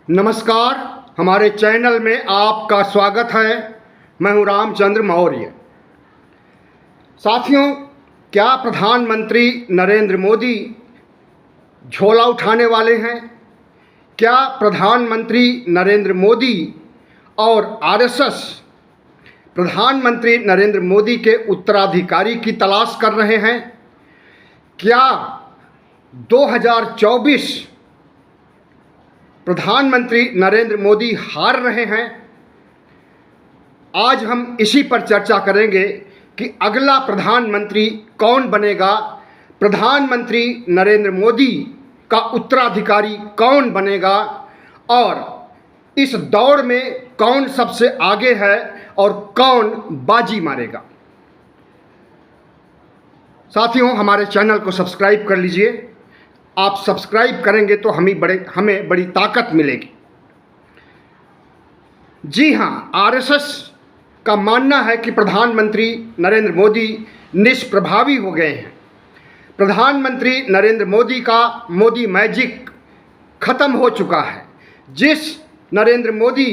नमस्कार, हमारे चैनल में आपका स्वागत है। मैं हूं रामचंद्र मौर्य। साथियों, क्या प्रधानमंत्री नरेंद्र मोदी झोला उठाने वाले हैं? क्या प्रधानमंत्री नरेंद्र मोदी और आरएसएस प्रधानमंत्री नरेंद्र मोदी के उत्तराधिकारी की तलाश कर रहे हैं? क्या 2024 प्रधानमंत्री नरेंद्र मोदी हार रहे हैं? आज हम इसी पर चर्चा करेंगे कि अगला प्रधानमंत्री कौन बनेगा, प्रधानमंत्री नरेंद्र मोदी का उत्तराधिकारी कौन बनेगा और इस दौड़ में कौन सबसे आगे है और कौन बाजी मारेगा। साथियों, हमारे चैनल को सब्सक्राइब कर लीजिए। आप सब्सक्राइब करेंगे तो हमें बड़ी ताकत मिलेगी। जी हाँ, आरएसएस का मानना है कि प्रधानमंत्री नरेंद्र मोदी निष्प्रभावी हो गए हैं। प्रधानमंत्री नरेंद्र मोदी का मोदी मैजिक खत्म हो चुका है। जिस नरेंद्र मोदी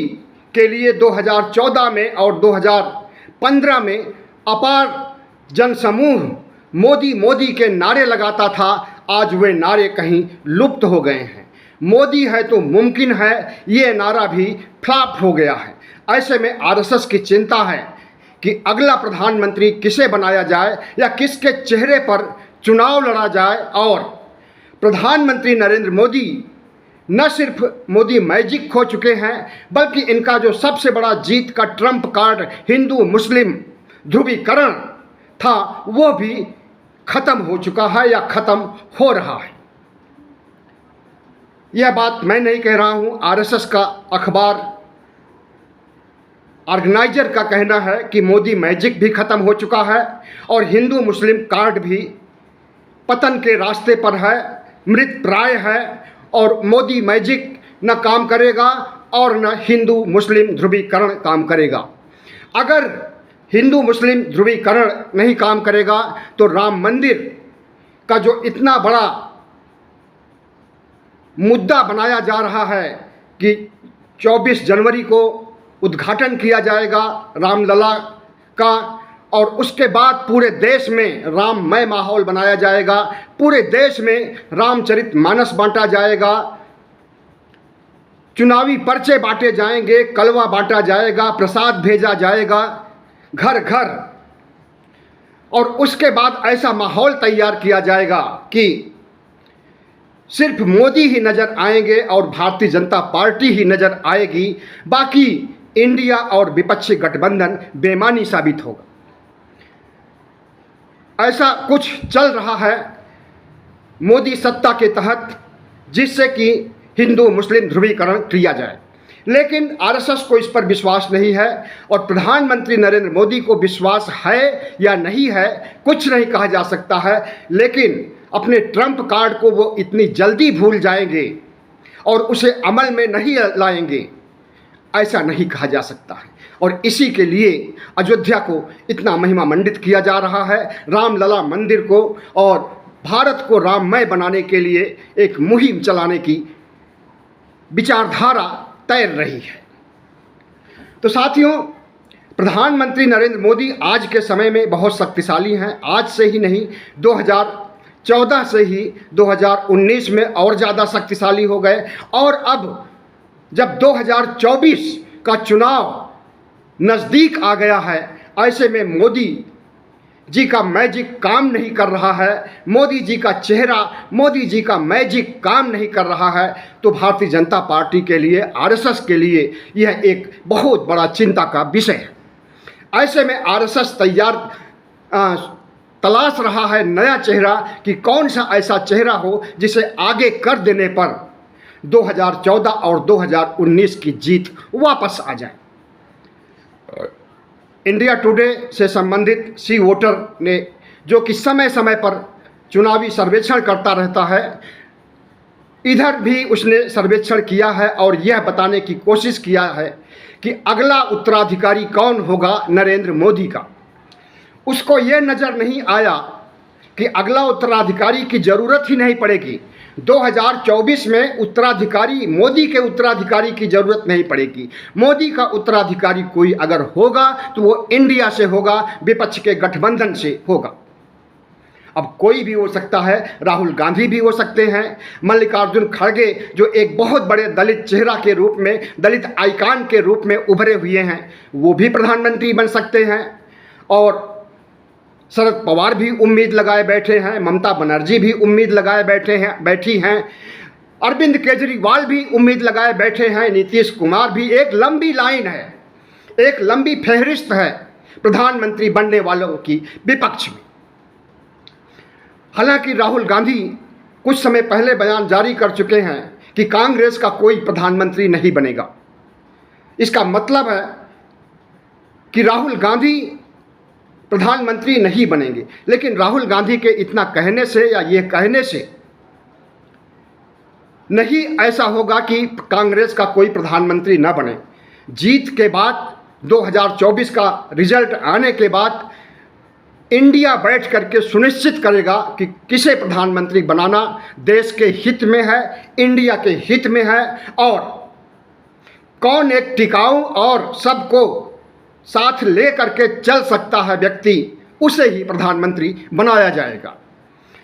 के लिए 2014 में और 2015 में अपार जनसमूह मोदी मोदी के नारे लगाता था, आज वे नारे कहीं लुप्त हो गए हैं। मोदी है तो मुमकिन है, ये नारा भी फ्लॉप हो गया है। ऐसे में आरएसएस की चिंता है कि अगला प्रधानमंत्री किसे बनाया जाए या किसके चेहरे पर चुनाव लड़ा जाए। और प्रधानमंत्री नरेंद्र मोदी न सिर्फ मोदी मैजिक खो चुके हैं, बल्कि इनका जो सबसे बड़ा जीत का ट्रम्प कार्ड हिंदू मुस्लिम ध्रुवीकरण था, वो भी खत्म हो चुका है या खत्म हो रहा है। यह बात मैं नहीं कह रहा हूं, आरएसएस का अखबार ऑर्गेनाइजर का कहना है कि मोदी मैजिक भी खत्म हो चुका है और हिंदू मुस्लिम कार्ड भी पतन के रास्ते पर है, मृत प्राय है। और मोदी मैजिक न काम करेगा और न हिंदू मुस्लिम ध्रुवीकरण काम करेगा। अगर हिंदू मुस्लिम ध्रुवीकरण नहीं काम करेगा तो राम मंदिर का जो इतना बड़ा मुद्दा बनाया जा रहा है कि 24 जनवरी को उद्घाटन किया जाएगा रामलला का, और उसके बाद पूरे देश में राममय माहौल बनाया जाएगा, पूरे देश में रामचरितमानस बांटा जाएगा, चुनावी पर्चे बांटे जाएंगे, कलवा बांटा जाएगा, प्रसाद भेजा जाएगा घर घर। और उसके बाद ऐसा माहौल तैयार किया जाएगा कि सिर्फ मोदी ही नज़र आएंगे और भारतीय जनता पार्टी ही नज़र आएगी, बाकी इंडिया और विपक्षी गठबंधन बेमानी साबित होगा। ऐसा कुछ चल रहा है मोदी सत्ता के तहत, जिससे कि हिंदू मुस्लिम ध्रुवीकरण किया जाए। लेकिन आरएसएस को इस पर विश्वास नहीं है और प्रधानमंत्री नरेंद्र मोदी को विश्वास है या नहीं है, कुछ नहीं कहा जा सकता है। लेकिन अपने ट्रम्प कार्ड को वो इतनी जल्दी भूल जाएंगे और उसे अमल में नहीं लाएंगे, ऐसा नहीं कहा जा सकता है। और इसी के लिए अयोध्या को इतना महिमा मंडित किया जा रहा है, रामलला मंदिर को और भारत को राममय बनाने के लिए एक मुहिम चलाने की विचारधारा तैर रही है। तो साथियों, प्रधानमंत्री नरेंद्र मोदी आज के समय में बहुत शक्तिशाली हैं। आज से ही नहीं, 2014 से ही 2019 में और ज़्यादा शक्तिशाली हो गए। और अब जब 2024 का चुनाव नज़दीक आ गया है, ऐसे में मोदी जी का मैजिक काम नहीं कर रहा है, मोदी जी का चेहरा, मोदी जी का मैजिक काम नहीं कर रहा है, तो भारतीय जनता पार्टी के लिए, आरएसएस के लिए यह एक बहुत बड़ा चिंता का विषय है। ऐसे में आरएसएस तलाश रहा है नया चेहरा कि कौन सा ऐसा चेहरा हो जिसे आगे कर देने पर 2014 और 2019 की जीत वापस आ जाए। इंडिया टुडे से संबंधित सी वोटर ने, जो कि समय समय पर चुनावी सर्वेक्षण करता रहता है, इधर भी उसने सर्वेक्षण किया है और यह बताने की कोशिश किया है कि अगला उत्तराधिकारी कौन होगा नरेंद्र मोदी का। उसको यह नज़र नहीं आया कि अगला उत्तराधिकारी की ज़रूरत ही नहीं पड़ेगी। 2024 में उत्तराधिकारी, मोदी के उत्तराधिकारी की ज़रूरत नहीं पड़ेगी। मोदी का उत्तराधिकारी कोई अगर होगा तो वो इंडिया से होगा, विपक्ष के गठबंधन से होगा। अब कोई भी हो सकता है, राहुल गांधी भी हो सकते हैं, मल्लिकार्जुन खड़गे जो एक बहुत बड़े दलित चेहरा के रूप में, दलित आइकॉन के रूप में उभरे हुए हैं, वो भी प्रधानमंत्री बन सकते हैं। और शरद पवार भी उम्मीद लगाए बैठे हैं, ममता बनर्जी भी उम्मीद लगाए बैठी हैं, अरविंद केजरीवाल भी उम्मीद लगाए बैठे हैं, नीतीश कुमार भी। एक लंबी लाइन है, एक लंबी फहरिस्त है प्रधानमंत्री बनने वालों की विपक्ष में। हालांकि राहुल गांधी कुछ समय पहले बयान जारी कर चुके हैं कि कांग्रेस का कोई प्रधानमंत्री नहीं बनेगा। इसका मतलब है कि राहुल गांधी प्रधानमंत्री नहीं बनेंगे। लेकिन राहुल गांधी के इतना कहने से या ये कहने से नहीं ऐसा होगा कि कांग्रेस का कोई प्रधानमंत्री न बने। जीत के बाद 2024 का रिजल्ट आने के बाद इंडिया बैठ करके सुनिश्चित करेगा कि किसे प्रधानमंत्री बनाना देश के हित में है, इंडिया के हित में है, और कौन एक टिकाऊ और सबको साथ ले करके चल सकता है व्यक्ति, उसे ही प्रधानमंत्री बनाया जाएगा।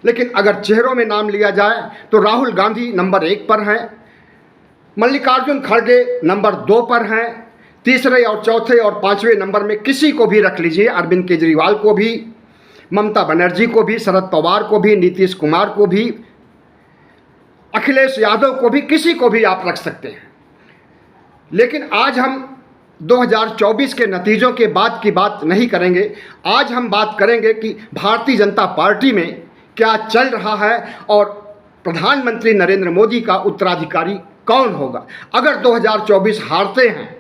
लेकिन अगर चेहरों में नाम लिया जाए तो राहुल गांधी नंबर 1 पर हैं, मल्लिकार्जुन खड़गे नंबर 2 पर हैं, तीसरे और चौथे और 5वें नंबर में किसी को भी रख लीजिए, अरविंद केजरीवाल को भी, ममता बनर्जी को भी, शरद पवार को भी, नीतीश कुमार को भी, अखिलेश यादव को भी, किसी को भी आप रख सकते हैं। लेकिन आज हम 2024 के नतीजों के बाद की बात नहीं करेंगे। आज हम बात करेंगे कि भारतीय जनता पार्टी में क्या चल रहा है और प्रधानमंत्री नरेंद्र मोदी का उत्तराधिकारी कौन होगा। अगर 2024 हारते हैं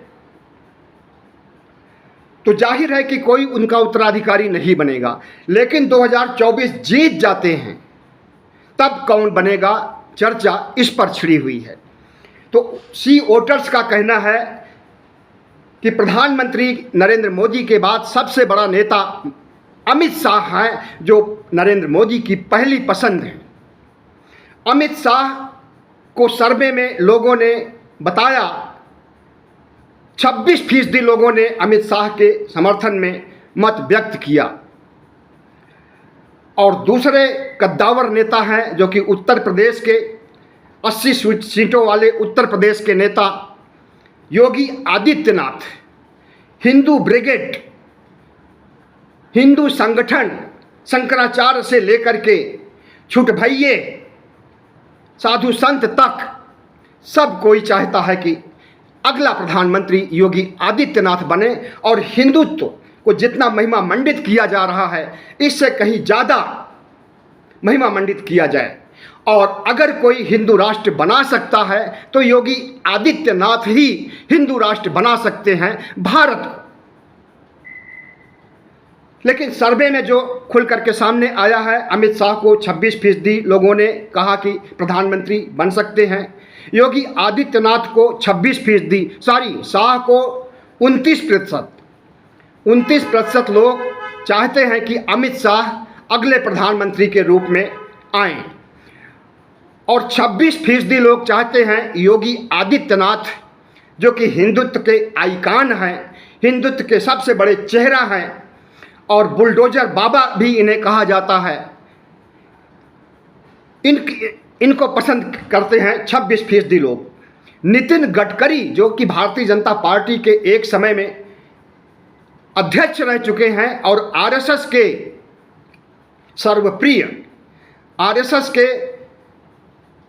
तो जाहिर है कि कोई उनका उत्तराधिकारी नहीं बनेगा। लेकिन 2024 जीत जाते हैं तब कौन बनेगा, चर्चा इस पर छिड़ी हुई है। तो सी वोटर्स का कहना है कि प्रधानमंत्री नरेंद्र मोदी के बाद सबसे बड़ा नेता अमित शाह हैं, जो नरेंद्र मोदी की पहली पसंद है। अमित शाह को सर्वे में लोगों ने बताया, 26% लोगों ने अमित शाह के समर्थन में मत व्यक्त किया। और दूसरे कद्दावर नेता हैं जो कि उत्तर प्रदेश के 80 सीटों वाले उत्तर प्रदेश के नेता योगी आदित्यनाथ, हिंदू ब्रिगेड, हिंदू संगठन, शंकराचार्य से लेकर के छुटभइये साधु संत तक सब कोई चाहता है कि अगला प्रधानमंत्री योगी आदित्यनाथ बने और हिंदुत्व को जितना महिमा मंडित किया जा रहा है इससे कहीं ज़्यादा महिमा मंडित किया जाए। और अगर कोई हिंदू राष्ट्र बना सकता है तो योगी आदित्यनाथ ही हिंदू राष्ट्र बना सकते हैं भारत को। लेकिन सर्वे में जो खुल करके सामने आया है, अमित शाह को 26% लोगों ने कहा कि प्रधानमंत्री बन सकते हैं, योगी आदित्यनाथ को 26%, शाह को 29% लोग चाहते हैं कि अमित शाह अगले प्रधानमंत्री के रूप में आएं, और 26% लोग चाहते हैं योगी आदित्यनाथ जो कि हिंदुत्व के आइकॉन हैं, हिंदुत्व के सबसे बड़े चेहरा हैं और बुलडोजर बाबा भी इन्हें कहा जाता है, इनको पसंद करते हैं 26% लोग। नितिन गडकरी जो कि भारतीय जनता पार्टी के एक समय में अध्यक्ष रह चुके हैं और आरएसएस के सर्वप्रिय, आरएसएस के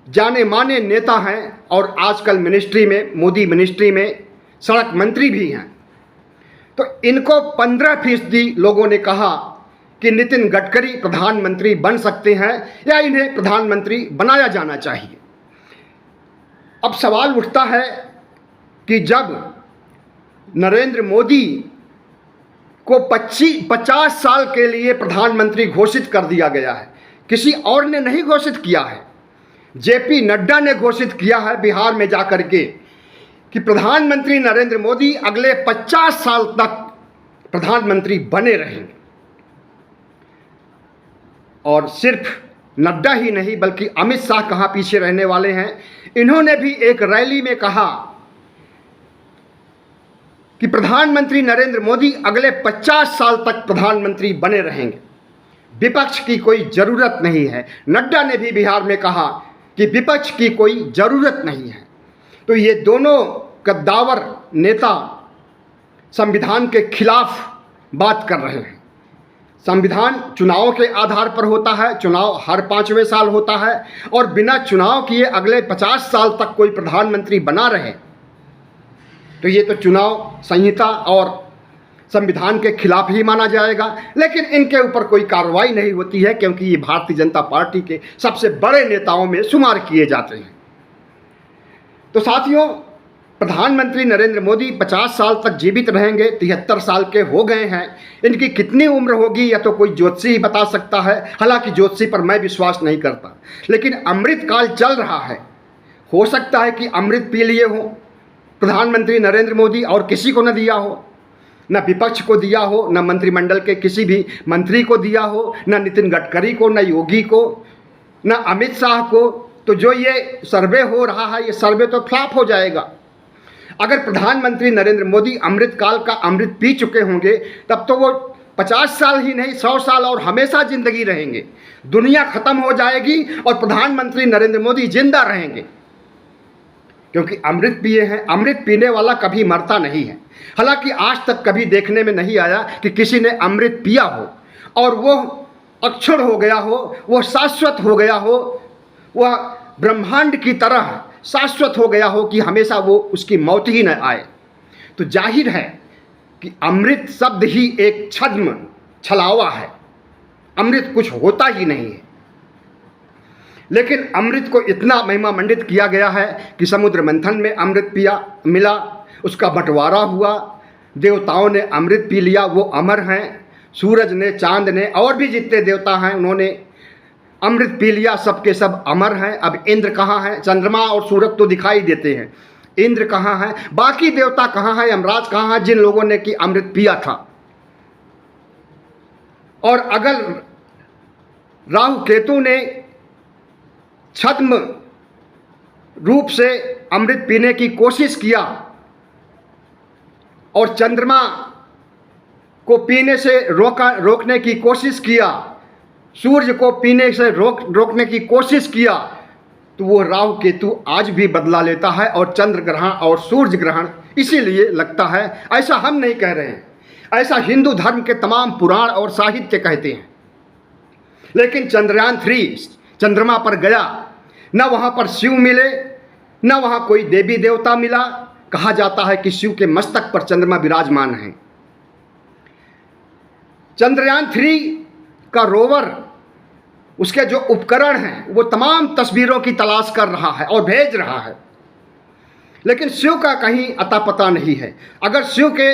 जाने माने नेता हैं और आजकल मिनिस्ट्री में, मोदी मिनिस्ट्री में सड़क मंत्री भी हैं, तो इनको 15% लोगों ने कहा कि नितिन गडकरी प्रधानमंत्री बन सकते हैं या इन्हें प्रधानमंत्री बनाया जाना चाहिए। अब सवाल उठता है कि जब नरेंद्र मोदी को 50 साल के लिए प्रधानमंत्री घोषित कर दिया गया है, किसी और ने नहीं घोषित किया है, जेपी नड्डा ने घोषित किया है बिहार में जाकर के कि प्रधानमंत्री नरेंद्र मोदी अगले 50 साल तक प्रधानमंत्री बने रहेंगे। और सिर्फ नड्डा ही नहीं बल्कि अमित शाह कहाँ पीछे रहने वाले हैं। इन्होंने भी एक रैली में कहा कि प्रधानमंत्री नरेंद्र मोदी अगले 50 साल तक प्रधानमंत्री बने रहेंगे, विपक्ष की कोई ज़रूरत नहीं है। नड्डा ने भी बिहार में कहा कि विपक्ष की कोई ज़रूरत नहीं है। तो ये दोनों कद्दावर नेता संविधान के खिलाफ बात कर रहे हैं। संविधान चुनाव के आधार पर होता है, चुनाव हर 5वें साल होता है, और बिना चुनाव किए अगले 50 साल तक कोई प्रधानमंत्री बना रहे तो ये तो चुनाव संहिता और संविधान के खिलाफ ही माना जाएगा। लेकिन इनके ऊपर कोई कार्रवाई नहीं होती है क्योंकि ये भारतीय जनता पार्टी के सबसे बड़े नेताओं में शुमार किए जाते हैं। तो साथियों, प्रधानमंत्री नरेंद्र मोदी 50 साल तक जीवित रहेंगे, 73 साल के हो गए हैं। इनकी कितनी उम्र होगी या तो कोई ज्योतिषी ही बता सकता है। हालांकि ज्योतिषी पर मैं विश्वास नहीं करता, लेकिन अमृतकाल चल रहा है। हो सकता है कि अमृत पी लिए हो प्रधानमंत्री नरेंद्र मोदी और किसी को न दिया हो, न विपक्ष को दिया हो, न मंत्रिमंडल के किसी भी मंत्री को दिया हो, न नितिन गडकरी को, न योगी को, न अमित शाह को। तो जो ये सर्वे हो रहा है, ये सर्वे तो फ्लॉप हो जाएगा। अगर प्रधानमंत्री नरेंद्र मोदी अमृतकाल का अमृत पी चुके होंगे तब तो वो 50 साल ही नहीं 100 साल और हमेशा जिंदगी रहेंगे। दुनिया खत्म हो जाएगी और प्रधानमंत्री नरेंद्र मोदी जिंदा रहेंगे, क्योंकि अमृत पिए हैं। अमृत पीने वाला कभी मरता नहीं है। हालांकि आज तक कभी देखने में नहीं आया कि किसी ने अमृत पिया हो और वो अक्षर हो गया हो, वो शाश्वत हो गया हो, वह ब्रह्मांड की तरह शाश्वत हो गया हो कि हमेशा वो उसकी मौत ही न आए। तो जाहिर है कि अमृत शब्द ही एक छद्म छलावा है, अमृत कुछ होता ही नहीं है। लेकिन अमृत को इतना महिमा मंडित किया गया है कि समुद्र मंथन में अमृत मिला, उसका बंटवारा हुआ, देवताओं ने अमृत पी लिया, वो अमर हैं। सूरज ने, चांद ने और भी जितने देवता हैं उन्होंने अमृत पी लिया, सबके सब अमर हैं। अब इंद्र कहाँ हैं? चंद्रमा और सूरज तो दिखाई देते हैं, इंद्र कहाँ हैं? बाकी देवता कहाँ हैं? यमराज कहाँ हैं, जिन लोगों ने कि अमृत पिया था? और अगर राहु केतु ने छद्म रूप से अमृत पीने की कोशिश किया और चंद्रमा को पीने से रोकने की कोशिश किया, सूर्य को पीने से रोकने की कोशिश किया, तो वो राहु केतु आज भी बदला लेता है और चंद्र ग्रहण और सूर्य ग्रहण इसीलिए लगता है। ऐसा हम नहीं कह रहे हैं, ऐसा हिंदू धर्म के तमाम पुराण और साहित्य कहते हैं। लेकिन चंद्रयान 3 चंद्रमा पर गया, न वहाँ पर शिव मिले, न वहाँ कोई देवी देवता मिला। कहा जाता है कि शिव के मस्तक पर चंद्रमा विराजमान है। चंद्रयान 3 का रोवर, उसके जो उपकरण हैं, वो तमाम तस्वीरों की तलाश कर रहा है और भेज रहा है, लेकिन शिव का कहीं अता पता नहीं है। अगर शिव के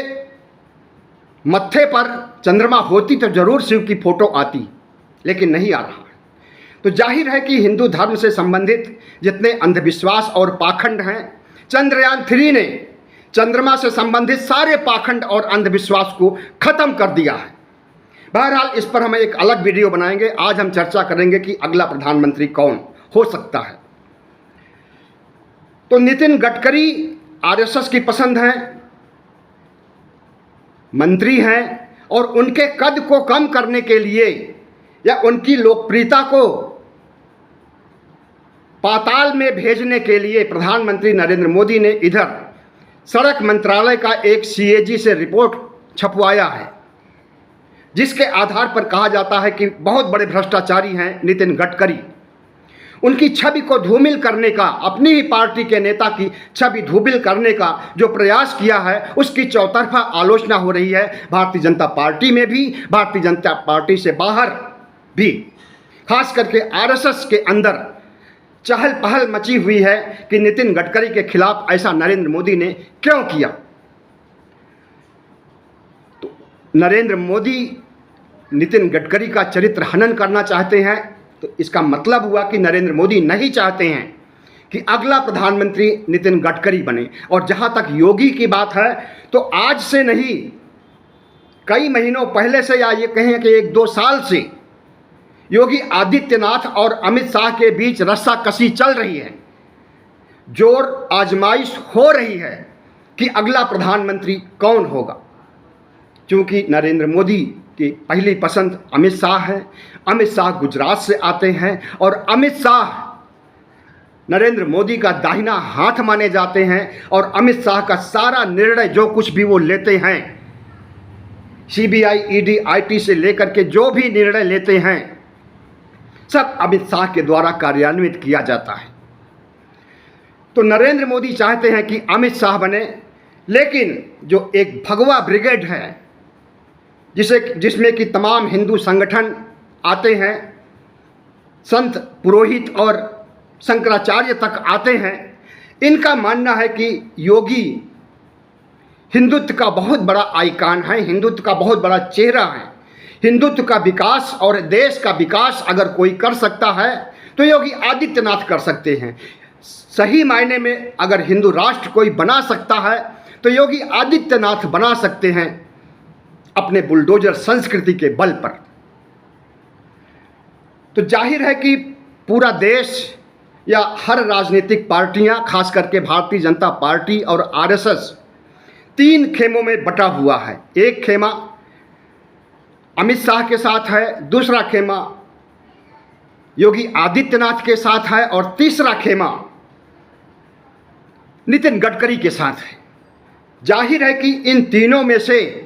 मत्थे पर चंद्रमा होती तो जरूर शिव की फोटो आती, लेकिन नहीं आ रहा है। तो जाहिर है कि हिंदू धर्म से संबंधित जितने अंधविश्वास और पाखंड हैं, चंद्रयान 3 ने चंद्रमा से संबंधित सारे पाखंड और अंधविश्वास को खत्म कर दिया है। बहरहाल इस पर हम एक अलग वीडियो बनाएंगे। आज हम चर्चा करेंगे कि अगला प्रधानमंत्री कौन हो सकता है। तो नितिन गडकरी आरएसएस की पसंद हैं, मंत्री हैं, और उनके कद को कम करने के लिए या उनकी लोकप्रियता को पाताल में भेजने के लिए प्रधानमंत्री नरेंद्र मोदी ने इधर सड़क मंत्रालय का एक सीएजी से रिपोर्ट छपवाया है, जिसके आधार पर कहा जाता है कि बहुत बड़े भ्रष्टाचारी हैं नितिन गडकरी। उनकी छवि को धूमिल करने का, अपनी ही पार्टी के नेता की छवि धूमिल करने का जो प्रयास किया है, उसकी चौतरफा आलोचना हो रही है भारतीय जनता पार्टी में भी, भारतीय जनता पार्टी से बाहर भी। खास करके आरएसएस के अंदर चहल पहल मची हुई है कि नितिन गडकरी के खिलाफ ऐसा नरेंद्र मोदी ने क्यों किया। तो नरेंद्र मोदी नितिन गडकरी का चरित्र हनन करना चाहते हैं, तो इसका मतलब हुआ कि नरेंद्र मोदी नहीं चाहते हैं कि अगला प्रधानमंत्री नितिन गडकरी बने। और जहां तक योगी की बात है, तो आज से नहीं, कई महीनों पहले से, या ये कहें कि 1-2 साल से योगी आदित्यनाथ और अमित शाह के बीच रस्साकसी चल रही है। जोर आजमाइश हो रही है कि अगला प्रधानमंत्री कौन होगा, क्योंकि नरेंद्र मोदी की पहली पसंद अमित शाह है। अमित शाह गुजरात से आते हैं और अमित शाह नरेंद्र मोदी का दाहिना हाथ माने जाते हैं और अमित शाह का सारा निर्णय जो कुछ भी वो लेते हैं, सीबीआई, ईडी, आईटी से लेकर के जो भी निर्णय लेते हैं, सब अमित शाह के द्वारा कार्यान्वित किया जाता है। तो नरेंद्र मोदी चाहते हैं कि अमित शाह बने, लेकिन जो एक भगवा ब्रिगेड है जिसमें कि तमाम हिंदू संगठन आते हैं, संत पुरोहित और शंकराचार्य तक आते हैं, इनका मानना है कि योगी हिंदुत्व का बहुत बड़ा आइकॉन है, हिंदुत्व का बहुत बड़ा चेहरा है। हिंदुत्व का विकास और देश का विकास अगर कोई कर सकता है तो योगी आदित्यनाथ कर सकते हैं। सही मायने में अगर हिंदू राष्ट्र कोई बना सकता है तो योगी आदित्यनाथ बना सकते हैं अपने बुलडोजर संस्कृति के बल पर। तो जाहिर है कि पूरा देश या हर राजनीतिक पार्टियां, खास करके भारतीय जनता पार्टी और आरएसएस, 3 खेमों में बटा हुआ है। एक खेमा अमित शाह के साथ है, दूसरा खेमा योगी आदित्यनाथ के साथ है और तीसरा खेमा नितिन गडकरी के साथ है। जाहिर है कि इन तीनों में से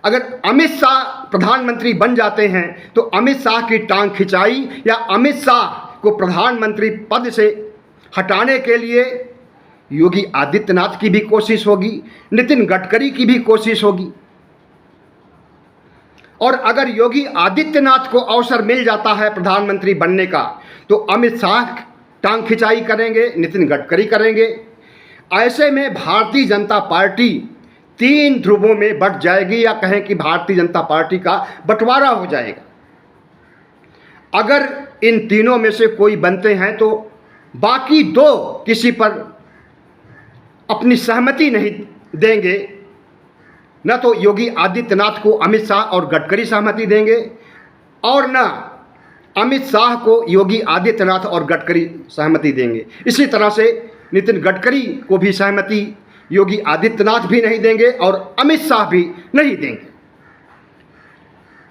अगर अमित शाह प्रधानमंत्री बन जाते हैं तो अमित शाह की टांग खिंचाई या अमित शाह को प्रधानमंत्री पद से हटाने के लिए योगी आदित्यनाथ की भी कोशिश होगी, नितिन गडकरी की भी कोशिश होगी। और अगर योगी आदित्यनाथ को अवसर मिल जाता है प्रधानमंत्री बनने का तो अमित शाह टांग खिंचाई करेंगे, नितिन गडकरी करेंगे। ऐसे में भारतीय जनता पार्टी 3 ध्रुवों में बंट जाएगी, या कहें कि भारतीय जनता पार्टी का बंटवारा हो जाएगा। अगर इन तीनों में से कोई बनते हैं तो बाकी 2 किसी पर अपनी सहमति नहीं देंगे। न तो योगी आदित्यनाथ को अमित शाह और गडकरी सहमति देंगे और न अमित शाह को योगी आदित्यनाथ और गडकरी सहमति देंगे। इसी तरह से नितिन गडकरी को भी सहमति योगी आदित्यनाथ भी नहीं देंगे और अमित शाह भी नहीं देंगे।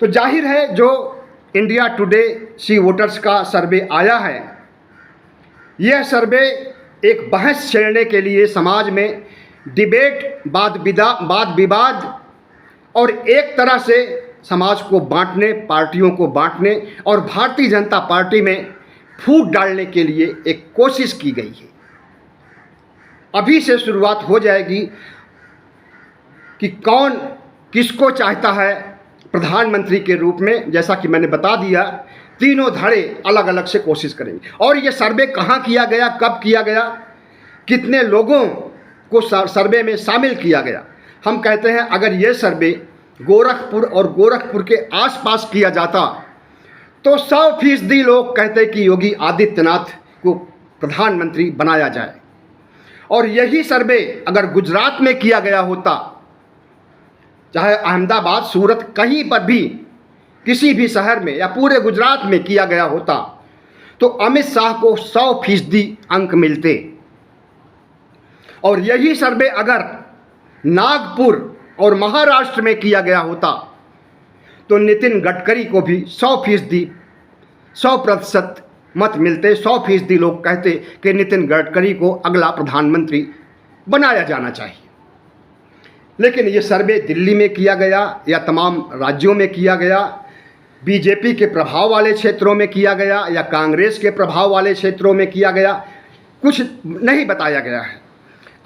तो जाहिर है जो इंडिया टुडे सी वोटर्स का सर्वे आया है, यह सर्वे एक बहस छेड़ने के लिए समाज में डिबेट, वाद विवाद और एक तरह से समाज को बांटने, पार्टियों को बांटने और भारतीय जनता पार्टी में फूट डालने के लिए एक कोशिश की गई है। अभी से शुरुआत हो जाएगी कि कौन किसको चाहता है प्रधानमंत्री के रूप में। जैसा कि मैंने बता दिया, तीनों धड़े अलग अलग से कोशिश करेंगे। और ये सर्वे कहाँ किया गया, कब किया गया, कितने लोगों को सर्वे में शामिल किया गया। हम कहते हैं अगर ये सर्वे गोरखपुर और गोरखपुर के आसपास किया जाता तो 100% लोग कहते कि योगी आदित्यनाथ को प्रधानमंत्री बनाया जाए। और यही सर्वे अगर गुजरात में किया गया होता, चाहे अहमदाबाद, सूरत, कहीं पर भी किसी भी शहर में या पूरे गुजरात में किया गया होता तो अमित शाह को 100% अंक मिलते। और यही सर्वे अगर नागपुर और महाराष्ट्र में किया गया होता तो नितिन गडकरी को भी 100% मत मिलते। 100% लोग कहते कि नितिन गडकरी को अगला प्रधानमंत्री बनाया जाना चाहिए। लेकिन ये सर्वे दिल्ली में किया गया या तमाम राज्यों में किया गया, बीजेपी के प्रभाव वाले क्षेत्रों में किया गया या कांग्रेस के प्रभाव वाले क्षेत्रों में किया गया, कुछ नहीं बताया गया है।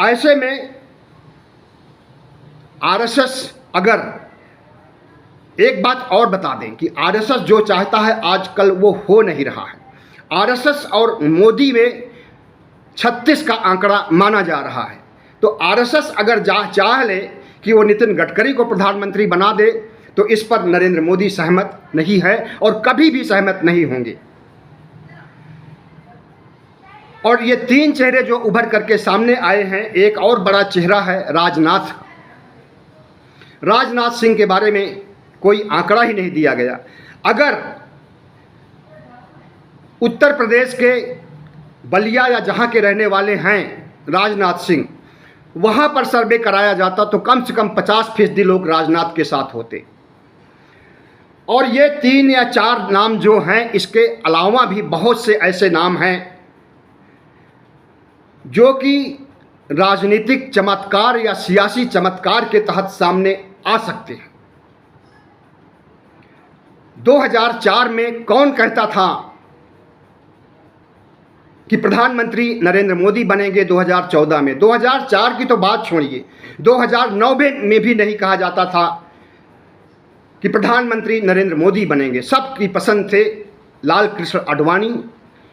ऐसे में आरएसएस, अगर एक बात और बता दें कि आरएसएस जो चाहता है आजकल वो हो नहीं रहा है। आरएसएस और मोदी में 36 का आंकड़ा माना जा रहा है। तो आरएसएस अगर चाह ले कि वो नितिन गडकरी को प्रधानमंत्री बना दे तो इस पर नरेंद्र मोदी सहमत नहीं है और कभी भी सहमत नहीं होंगे। और ये 3 चेहरे जो उभर करके सामने आए हैं, एक और बड़ा चेहरा है राजनाथ सिंह के बारे में कोई आंकड़ा ही नहीं दिया गया। अगर उत्तर प्रदेश के बलिया या जहाँ के रहने वाले हैं राजनाथ सिंह, वहाँ पर सर्वे कराया जाता तो कम से कम 50% लोग राजनाथ के साथ होते। और ये 3 या 4 नाम जो हैं, इसके अलावा भी बहुत से ऐसे नाम हैं जो कि राजनीतिक चमत्कार या सियासी चमत्कार के तहत सामने आ सकते हैं। 2004 में कौन कहता था कि प्रधानमंत्री नरेंद्र मोदी बनेंगे 2014 में? 2004 की तो बात छोड़िए, 2009 में भी नहीं कहा जाता था कि प्रधानमंत्री नरेंद्र मोदी बनेंगे। सबकी पसंद थे लाल कृष्ण आडवाणी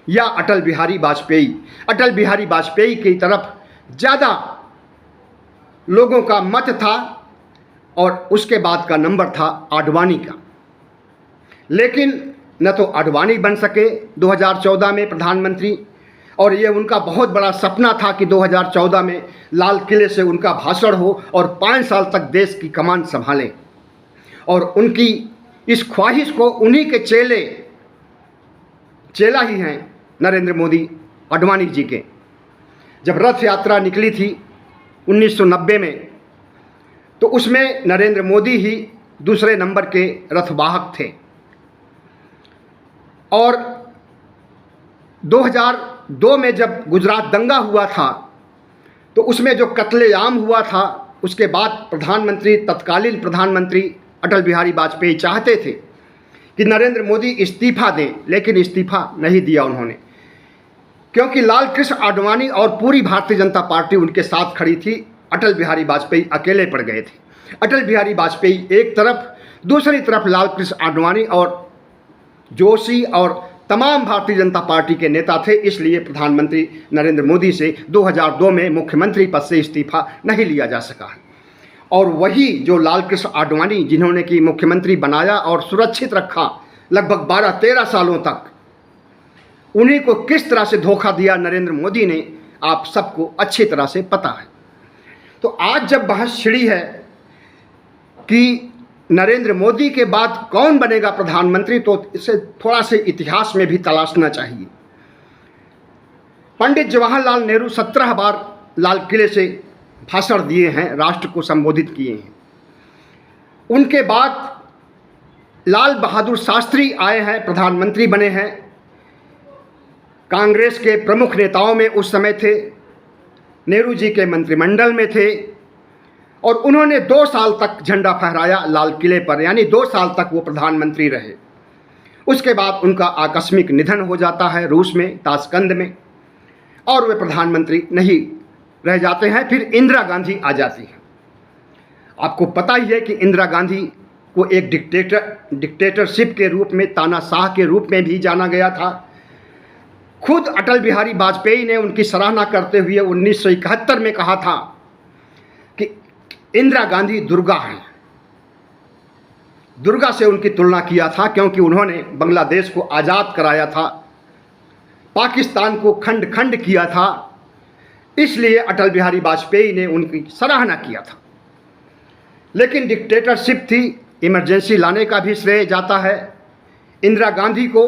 या अटल बिहारी वाजपेयी। अटल बिहारी वाजपेयी की तरफ ज़्यादा लोगों का मत था और उसके बाद का नंबर था आडवाणी का। लेकिन न तो आडवाणी बन सके 2014 में प्रधानमंत्री, और ये उनका बहुत बड़ा सपना था कि 2014 में लाल किले से उनका भाषण हो और 5 साल तक देश की कमान संभालें। और उनकी इस ख्वाहिश को उन्हीं के चेला ही हैं नरेंद्र मोदी, आडवाणी जी के। जब रथ यात्रा निकली थी 1990 में, तो उसमें नरेंद्र मोदी ही दूसरे नंबर के रथवाहक थे। और 2002 में जब गुजरात दंगा हुआ था, तो उसमें जो कत्लेआम हुआ था, उसके बाद तत्कालीन प्रधानमंत्री अटल बिहारी वाजपेयी चाहते थे कि नरेंद्र मोदी इस्तीफा दें, लेकिन इस्तीफा नहीं दिया उन्होंने, क्योंकि लाल कृष्ण आडवाणी और पूरी भारतीय जनता पार्टी उनके साथ खड़ी थी। अटल बिहारी वाजपेयी अकेले पड़ गए थे। अटल बिहारी वाजपेयी एक तरफ, दूसरी तरफ लाल कृष्ण आडवाणी और जोशी और तमाम भारतीय जनता पार्टी के नेता थे। इसलिए प्रधानमंत्री नरेंद्र मोदी से 2002 में मुख्यमंत्री पद से इस्तीफा नहीं लिया जा सका। और वही जो लाल कृष्ण आडवाणी, जिन्होंने कि मुख्यमंत्री बनाया और सुरक्षित रखा लगभग 12-13 सालों तक, उन्हीं को किस तरह से धोखा दिया नरेंद्र मोदी ने, आप सबको अच्छी तरह से पता है। तो आज जब बहस छिड़ी है कि नरेंद्र मोदी के बाद कौन बनेगा प्रधानमंत्री, तो इसे थोड़ा से इतिहास में भी तलाशना चाहिए। पंडित जवाहरलाल नेहरू 17 बार लाल किले से भाषण दिए हैं, राष्ट्र को संबोधित किए हैं। उनके बाद लाल बहादुर शास्त्री आए हैं, प्रधानमंत्री बने हैं। कांग्रेस के प्रमुख नेताओं में उस समय थे, नेहरू जी के मंत्रिमंडल में थे, और उन्होंने 2 साल तक झंडा फहराया लाल किले पर, यानी 2 साल तक वो प्रधानमंत्री रहे। उसके बाद उनका आकस्मिक निधन हो जाता है रूस में, ताशकंद में, और वे प्रधानमंत्री नहीं रह जाते हैं। फिर इंदिरा गांधी आ जाती हैं। आपको पता ही है कि इंदिरा गांधी को एक डिक्टेटरशिप के रूप में, तानाशाह के रूप में भी जाना गया था। खुद अटल बिहारी वाजपेयी ने उनकी सराहना करते हुए 1971 में कहा था कि इंदिरा गांधी दुर्गा हैं। दुर्गा से उनकी तुलना किया था, क्योंकि उन्होंने बांग्लादेश को आज़ाद कराया था, पाकिस्तान को खंड खंड किया था। इसलिए अटल बिहारी वाजपेयी ने उनकी सराहना किया था। लेकिन डिक्टेटरशिप थी, इमरजेंसी लाने का भी श्रेय जाता है। इंदिरा गांधी को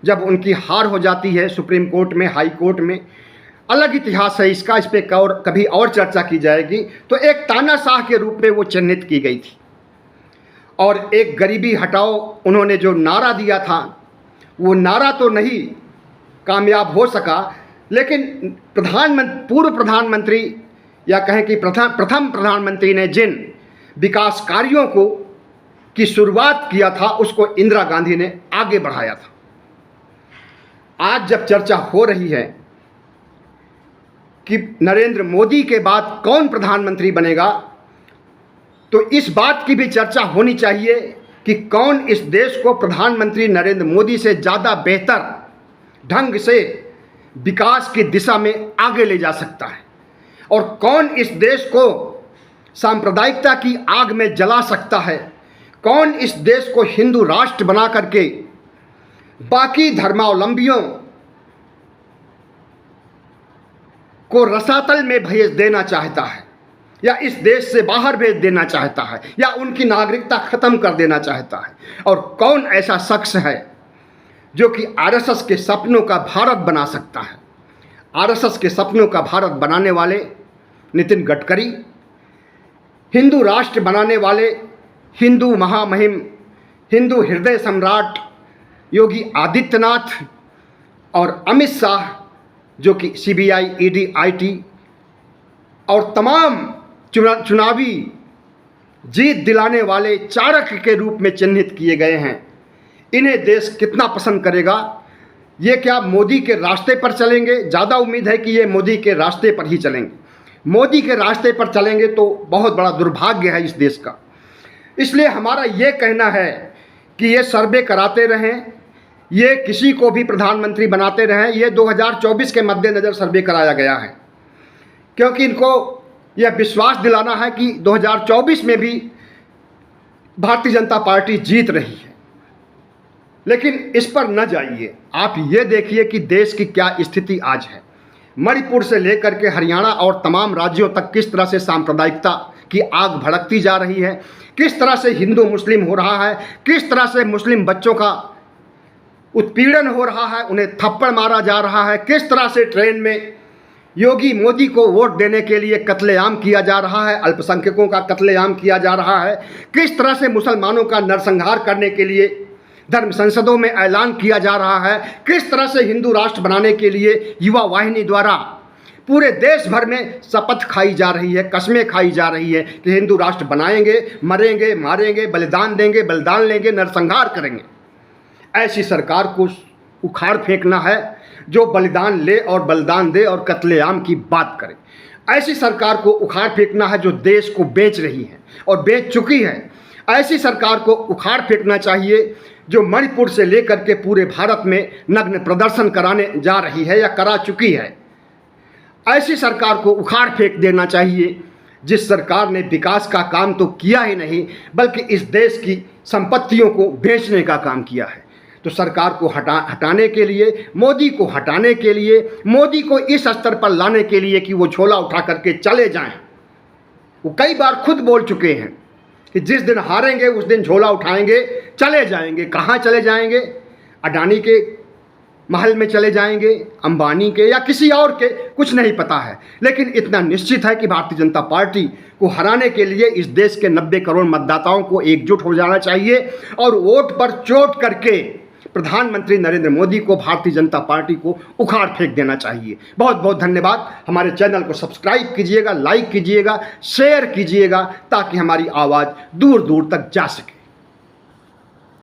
जब उनकी हार हो जाती है सुप्रीम कोर्ट में, हाई कोर्ट में, अलग इतिहास है इसका, इस पर कभी और चर्चा की जाएगी। तो एक तानाशाह के रूप में वो चिन्हित की गई थी। और एक गरीबी हटाओ उन्होंने जो नारा दिया था, वो नारा तो नहीं कामयाब हो सका, लेकिन पूर्व प्रधानमंत्री या कहें कि प्रथम प्रधानमंत्री ने जिन विकास कार्यों को की शुरुआत किया था, उसको इंदिरा गांधी ने आगे बढ़ाया था। आज जब चर्चा हो रही है कि नरेंद्र मोदी के बाद कौन प्रधानमंत्री बनेगा, तो इस बात की भी चर्चा होनी चाहिए कि कौन इस देश को प्रधानमंत्री नरेंद्र मोदी से ज़्यादा बेहतर ढंग से विकास की दिशा में आगे ले जा सकता है, और कौन इस देश को सांप्रदायिकता की आग में जला सकता है, कौन इस देश को हिंदू राष्ट्र बना करके बाकी धर्मावलंबियों को रसातल में भेज देना चाहता है, या इस देश से बाहर भेज देना चाहता है, या उनकी नागरिकता खत्म कर देना चाहता है। और कौन ऐसा शख्स है जो कि आरएसएस के सपनों का भारत बना सकता है। आरएसएस के सपनों का भारत बनाने वाले नितिन गडकरी, हिंदू राष्ट्र बनाने वाले हिंदू महामहिम, हिंदू हृदय सम्राट योगी आदित्यनाथ और अमित शाह, जो कि सीबीआई, ईडी, आईटी और तमाम चुनावी जीत दिलाने वाले चाणक्य के रूप में चिन्हित किए गए हैं। इन्हें देश कितना पसंद करेगा? ये क्या मोदी के रास्ते पर चलेंगे? ज़्यादा उम्मीद है कि ये मोदी के रास्ते पर ही चलेंगे। मोदी के रास्ते पर चलेंगे तो बहुत बड़ा दुर्भाग्य है इस देश का। इसलिए हमारा ये कहना है कि ये सर्वे कराते रहें, ये किसी को भी प्रधानमंत्री बनाते रहें। ये 2024 के मद्देनज़र सर्वे कराया गया है, क्योंकि इनको यह विश्वास दिलाना है कि 2024 में भी भारतीय जनता पार्टी जीत रही है। लेकिन इस पर न जाइए, आप ये देखिए कि देश की क्या स्थिति आज है। मणिपुर से लेकर के हरियाणा और तमाम राज्यों तक किस तरह से सांप्रदायिकता की आग भड़कती जा रही है, किस तरह से हिंदू मुस्लिम हो रहा है, किस तरह से मुस्लिम बच्चों का उत्पीड़न हो रहा है, उन्हें थप्पड़ मारा जा रहा है, किस तरह से ट्रेन में योगी मोदी को वोट देने के लिए कत्लेआम किया जा रहा है, अल्पसंख्यकों का कत्लेआम किया जा रहा है, किस तरह से मुसलमानों का नरसंहार करने के लिए धर्म संसदों में ऐलान किया जा रहा है, किस तरह से हिंदू राष्ट्र बनाने के लिए युवा वाहिनी द्वारा पूरे देश भर में शपथ खाई जा रही है, कस्में खाई जा रही है कि हिंदू राष्ट्र बनाएंगे, मरेंगे, मारेंगे, बलिदान देंगे, बलिदान लेंगे, नरसंहार करेंगे। ऐसी सरकार को उखाड़ फेंकना है जो बलिदान ले और बलिदान दे और कत्लेआम की बात करे। ऐसी सरकार को उखाड़ फेंकना है जो देश को बेच रही है और बेच चुकी है। ऐसी सरकार को उखाड़ फेंकना चाहिए जो मणिपुर से लेकर के पूरे भारत में नग्न प्रदर्शन कराने जा रही है या करा चुकी है। ऐसी सरकार को उखाड़ फेंक देना चाहिए जिस सरकार ने विकास का काम तो किया ही नहीं, बल्कि इस देश की संपत्तियों को बेचने का काम किया है। तो सरकार को हटाने के लिए, मोदी को हटाने के लिए, मोदी को इस स्तर पर लाने के लिए कि वो झोला उठा करके चले जाएं। वो कई बार खुद बोल चुके हैं कि जिस दिन हारेंगे उस दिन झोला उठाएंगे, चले जाएंगे। कहाँ चले जाएंगे? अडानी के महल में चले जाएंगे, अंबानी के या किसी और के, कुछ नहीं पता है। लेकिन इतना निश्चित है कि भारतीय जनता पार्टी को हराने के लिए इस देश के 90 करोड़ मतदाताओं को एकजुट हो जाना चाहिए और वोट पर चोट करके प्रधानमंत्री नरेंद्र मोदी को, भारतीय जनता पार्टी को उखाड़ फेंक देना चाहिए। बहुत बहुत धन्यवाद। हमारे चैनल को सब्सक्राइब कीजिएगा, लाइक कीजिएगा, शेयर कीजिएगा, ताकि हमारी आवाज़ दूर दूर तक जा सके।